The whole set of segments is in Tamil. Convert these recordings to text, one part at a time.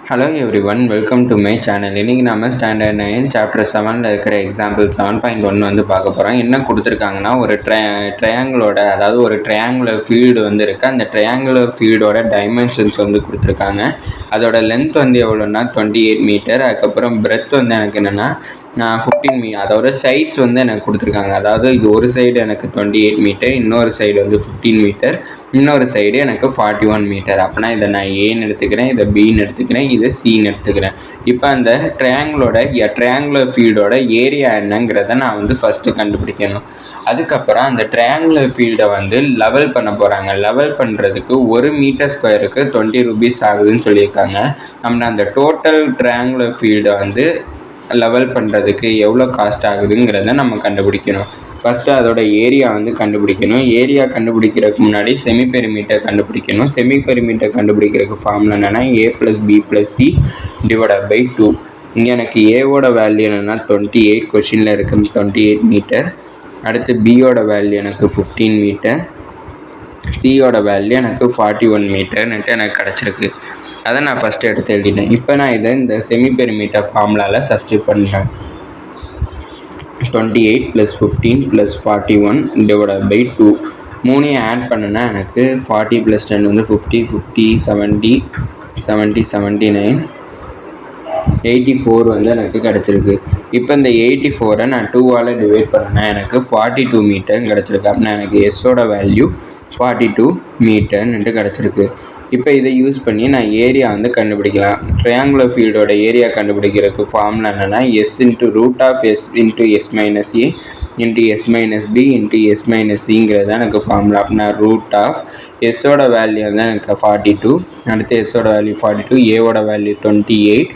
Hello every one, welcome to my channel. இன்றைக்கி நம்ம ஸ்டாண்டர்ட் 9 சாப்டர் 7ல் இருக்கிற எக்ஸாம்பிள் 7.1 வந்து பார்க்க போகிறோம். என்ன கொடுத்துருக்காங்கன்னா, ஒரு ட்ரையாங்கிளோட அதாவது ஒரு ட்ரையாங்குலர் ஃபீல்டு வந்து இருக்குது. அந்த ட்ரையாங்குலர் ஃபீல்டோட டைமென்ஷன்ஸ் வந்து கொடுத்துருக்காங்க. அதோட லென்த் வந்து எவ்வளோன்னா 28 மீட்டர். அதுக்கப்புறம் பிரெத் வந்து எனக்கு என்னென்னா 15 அதோட சைட்ஸ் வந்து எனக்கு கொடுத்துருக்காங்க. அதாவது இது ஒரு சைடு எனக்கு 28 மீட்டர், இன்னொரு சைடு வந்து 15 மீட்டர், இன்னொரு சைடு எனக்கு 41 மீட்டர். அப்படின்னா இதை நான் ஏன்னு எடுத்துக்கிறேன், இதை பின்னு எடுத்துக்கிறேன், இதை சின்னு எடுத்துக்கிறேன். இப்போ அந்த ட்ரையாங்குலர் ஃபீல்டோட ஏரியா என்னங்கிறத நான் வந்து ஃபஸ்ட்டு கண்டுபிடிக்கணும். அதுக்கப்புறம் அந்த ட்ரையாங்குலர் ஃபீல்டை வந்து லெவல் பண்ண போகிறாங்க. லெவல் பண்ணுறதுக்கு 1 மீட்டர் ஸ்கொயருக்கு 20 ரூபீஸ் ஆகுதுன்னு சொல்லியிருக்காங்க. நம்ம அந்த டோட்டல் ட்ரையாங்குலர் ஃபீல்டை வந்து லெவல் பண்ணுறதுக்கு எவ்வளோ காஸ்ட் ஆகுதுங்கிறத நம்ம கண்டுபிடிக்கணும். ஃபஸ்ட்டு அதோட ஏரியா வந்து கண்டுபிடிக்கணும். ஏரியா கண்டுபிடிக்கிறதுக்கு முன்னாடி செமி பெரிமீட்டர் கண்டுபிடிக்கணும். செமி பெரிமீட்டர் கண்டுபிடிக்கிறதுக்கு ஃபார்முலா என்னென்னா a+b+c / 2. இங்கே எனக்கு ஏவோட வேல்யூ என்னென்னா 28, கொஷினில் இருக்கு 28 மீட்டர். அடுத்து பியோட வேல்யூ எனக்கு 15 மீட்டர், சியோட வேல்யூ எனக்கு 41 மீட்டர்னுட்டு எனக்கு கிடச்சிருக்கு. அதை நான் ஃபஸ்ட்டு எடுத்து எழுதிட்டேன். இப்போ நான் இதை இந்த செமி பெரிமீட்டர் ஃபார்முலாவில் சப்ஸ்டியூட் பண்ணுறேன். 28 + 15 + 41 / 2. மூணையும் ஆட் பண்ணுன்னா எனக்கு 40 + 10 வந்து 50, 50 70 70 79 84 வந்து எனக்கு கிடச்சிருக்கு. இப்போ இந்த 84 நான் 2ஆல் டிவைட் பண்ணேன்னா எனக்கு 42 மீட்டர் கிடச்சிருக்கு. அப்படின்னா எனக்கு எஸ்ஸோட வேல்யூ 42 மீட்டர்ன்ட்டு கிடச்சிருக்கு. இப்போ இதை யூஸ் பண்ணி நான் ஏரியா வந்து கண்டுபிடிக்கலாம். ட்ரையாங்குலர் ஃபீல்டோட ஏரியா கண்டுபிடிக்கிறதுக்கு ஃபார்முலா என்னென்னா s × √(s × s - a × s - b × s - cங்கிறது தான் எனக்கு ஃபார்முலா. அப்படின்னா √(s)ஓட வேல்யூ வந்து எனக்கு 42, அடுத்து எஸ்ஸோட வேல்யூ 42, ஏவோட வேல்யூ 28,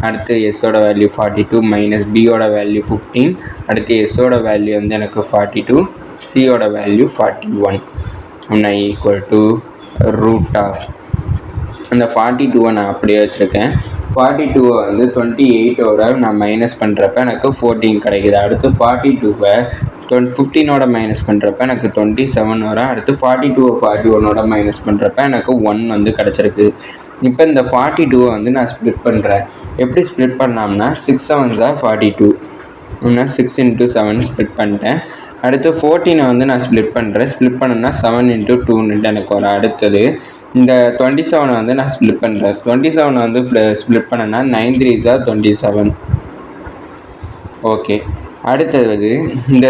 அடுத்து எஸ்ஸோட வேல்யூ 42 - பியோட வேல்யூ 15, அடுத்து எஸ்ஸோட வேல்யூ வந்து எனக்கு 42, சியோட வேல்யூ 41. அப்படின்னா = அந்த 42 நான் அப்படியே வச்சுருக்கேன். 42 வந்து 28ஓட நான் மைனஸ் பண்ணுறப்ப எனக்கு 14 கிடைக்குது. அடுத்து 42 15ஓட மைனஸ் பண்ணுறப்ப எனக்கு 27 வரும். அடுத்து 42 41ஓட மைனஸ் பண்ணுறப்ப எனக்கு 1 வந்து கிடச்சிருக்கு. இப்போ இந்த 42 வந்து நான் ஸ்ப்ளிட் பண்ணுறேன். எப்படி ஸ்ப்ளிட் பண்ணோம்னா 6 7s are 42. நான் 6 × 7 ஸ்ப்ளிட் பண்ணிட்டேன். அடுத்து 14 வந்து நான் ஸ்ப்ளிட் பண்ணுறேன். ஸ்ப்ளிட் பண்ணேன்னா 7 × 2 எனக்கு வரும். அடுத்தது இந்த 27 வந்து நான் ஸ்ப்ளிட் பண்ணுறேன். 27 வந்து ஸ்ப்ளிட் பண்ணேன்னா 9 3s are 27. ஓகே. அடுத்தது இந்த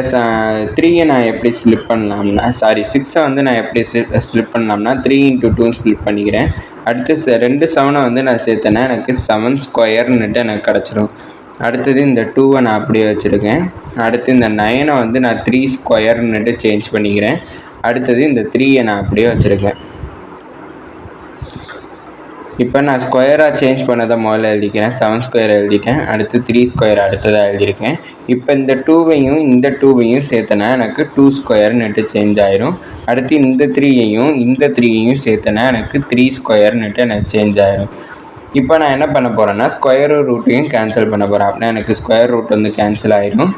3 நான் எப்படி ஸ்ப்ளிட் பண்ணலாம்னா 6 வந்து நான் எப்படி ஸ்ப்ளிட் பண்ணலாம்னா 3 × 2 ஸ்ப்ளிட் பண்ணிக்கிறேன். அடுத்து 2 7 வந்து நான் சேர்த்தேன்னா எனக்கு 7 ஸ்கொயர்னுட்டு எனக்கு கிடச்சிரும். அடுத்தது இந்த 2 நான் அப்படியே வச்சுருக்கேன். அடுத்து இந்த 9 வந்து நான் 3 ஸ்கொயர்னுட்டு சேஞ்ச் பண்ணிக்கிறேன். அடுத்தது இந்த 3 நான் அப்படியே வச்சுருக்கேன். இப்போ நான் ஸ்கொயராக சேஞ்ச் பண்ணதை முதல்ல எழுதிக்கிறேன். 7 ஸ்கொயர் எழுதிட்டேன். அடுத்து 3 ஸ்கொயர் அடுத்ததாக எழுதியிருக்கேன். இப்போ இந்த 2வையும் இந்த 2வையும் சேர்த்தனா எனக்கு 2 ஸ்கொயர்னுட்டு சேஞ்ச் ஆயிரும். அடுத்து இந்த 3யையும் இந்த 3யையும் சேர்த்தனா எனக்கு 3 ஸ்கொயர்னுட்டு எனக்கு சேஞ்ச் ஆயிரும். இப்போ நான் என்ன பண்ண போகிறேன்னா ஸ்கொயர் ரூட்டையும் கேன்சல் பண்ண போகிறேன். அப்படின்னா எனக்கு ஸ்கொயர் ரூட் வந்து கேன்சல் ஆயிடும்.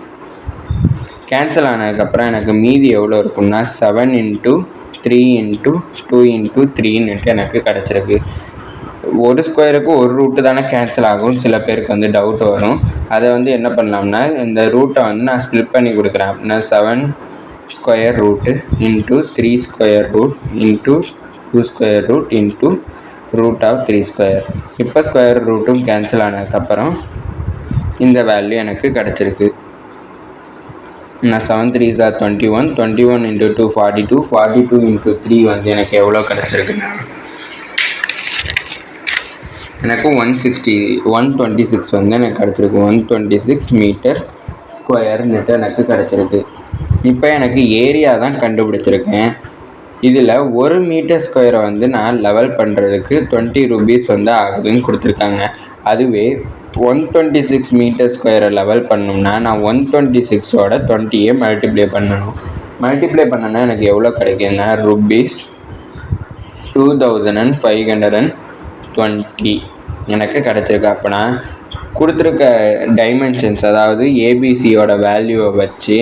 கேன்சல் ஆனதுக்கப்புறம் எனக்கு மீதி எவ்வளோ இருக்குன்னா 7 × 3 × 2 × 3ன்னுட்டு எனக்கு கிடச்சிருக்கு. ஒரு ஸ்கொயருக்கு ஒரு ரூட்டு தானே கேன்சல் ஆகும். சில பேருக்கு வந்து டவுட் வரும். அதை வந்து என்ன பண்ணலாம்னா இந்த ரூட்டை வந்து நான் ஸ்ப்ளிட் பண்ணி கொடுக்குறேன். அப்படின்னா 7 square root × 3 square root × 2 square root × √3 square. இப்போ ஸ்கொயர் ரூட்டும் கேன்சல் ஆனதுக்கப்புறம் இந்த வேல்யூ எனக்கு கிடச்சிருக்கு. நான் 7 3s are 21, 21 × 2 42, 42 × 3 வந்து எனக்கு எவ்வளோ கிடச்சிருக்குன்னா எனக்கு 126 வந்து எனக்கு கிடச்சிருக்கு. 126 மீட்டர் ஸ்கொயர்னுட்டு எனக்கு கிடச்சிருக்கு. இப்போ எனக்கு ஏரியா தான் கண்டுபிடிச்சிருக்கேன். இதில் 1 மீட்டர் ஸ்கொயரை வந்து நான் லெவல் பண்ணுறதுக்கு 20 ரூபீஸ் வந்து ஆகுதுன்னு கொடுத்துருக்காங்க. அதுவே 126 மீட்டர் ஸ்கொயரை லெவல் பண்ணணும்னா நான் 126ஓட 20யை மல்டிப்ளை பண்ணணும். மல்டிப்ளை பண்ணனா எனக்கு எவ்வளோ கிடைக்குன்னா ₹2520 எனக்கு கிடச்சிருக்கு. அப்போனா கொடுத்துருக்க டைமென்ஷன்ஸ் அதாவது ஏபிசியோட வேல்யூவை வச்சு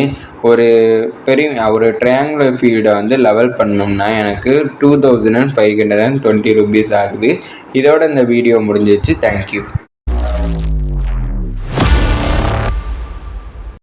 ஒரு ட்ரையாங்குலர் ஃபீல்டை வந்து லெவல் பண்ணோம்னா எனக்கு 2520 rupees ஆகுது. இதோட இந்த வீடியோ முடிஞ்சிச்சு. தேங்க்யூ.